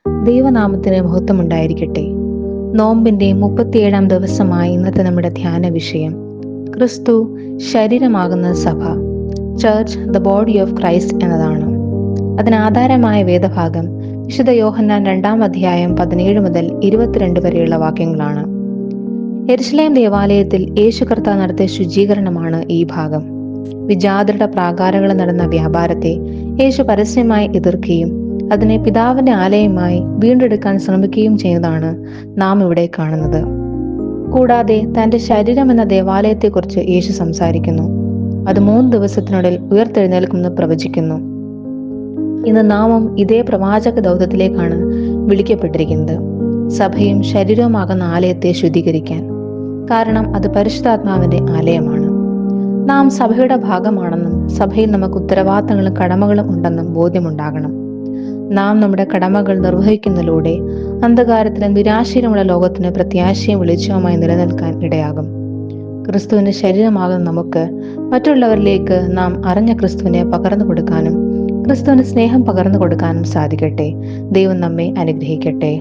ദൈവനാമത്തിന് മഹത്വമുണ്ടായിരിക്കട്ടെ. നോമ്പിന്റെ 37-ാം ദിവസമായ ഇന്നത്തെ നമ്മുടെ ധ്യാന വിഷയം ക്രിസ്തു ശരീരമാകുന്ന സഭ, church the body of Christ എന്നതാണ്. അതിനാധാരമായ വേദഭാഗം വിശുദ്ധ യോഹന്നാൻ 2-ാം അധ്യായം 17 മുതൽ 22 വരെയുള്ള വാക്യങ്ങളാണ്. യെരുശലേം ദേവാലയത്തിൽ യേശു കർത്താവ് നടത്തിയ ശുചീകരണമാണ് ഈ ഭാഗം. വിജാതരുടെ പ്രാകാരങ്ങളിൽ നടന്ന വ്യാപാരത്തെ യേശു പരസ്യമായി എതിർക്കുകയും അതിനെ പിതാവിന്റെ ആലയമായി വീണ്ടെടുക്കാൻ ശ്രമിക്കുകയും ചെയ്യുന്നതാണ് നാം ഇവിടെ കാണുന്നത്. കൂടാതെ തന്റെ ശരീരം എന്ന ദേവാലയത്തെക്കുറിച്ച് യേശു സംസാരിക്കുന്നു. അത് 3 ദിവസത്തിനുള്ളിൽ ഉയർത്തെഴുന്നേൽക്കുമെന്ന് പ്രവചിക്കുന്നു. ഇന്ന് നാമും ഇതേ പ്രവാചക ദൗത്യത്തിലേക്കാണ് വിളിക്കപ്പെട്ടിരിക്കുന്നത്. സഭയും ശരീരവുമാകുന്ന ആലയത്തെ ശുദ്ധീകരിക്കാൻ. കാരണം അത് പരിശുദ്ധാത്മാവിന്റെ ആലയമാണ്. നാം സഭയുടെ ഭാഗമാണെന്നും സഭയിൽ നമുക്ക് ഉത്തരവാദിത്തങ്ങളും കടമകളും ഉണ്ടെന്നും ബോധ്യമുണ്ടാകണം. നാം നമ്മുടെ കടമകൾ നിർവഹിക്കുന്നതിലൂടെ അന്ധകാരത്തിലും നിരാശയിലുമുള്ള ലോകത്തിന് പ്രത്യാശയും വെളിച്ചവുമായി നിലനിൽക്കാൻ ഇടയാകും. ക്രിസ്തുവിന്റെ ശരീരമാകുന്ന നമുക്ക് മറ്റുള്ളവരിലേക്ക് നാം അറിഞ്ഞ ക്രിസ്തുവിനെ പകർന്നു കൊടുക്കാനും ക്രിസ്തുവിന്റെ സ്നേഹം പകർന്നു കൊടുക്കാനും സാധിക്കട്ടെ. ദൈവം നമ്മെ അനുഗ്രഹിക്കട്ടെ.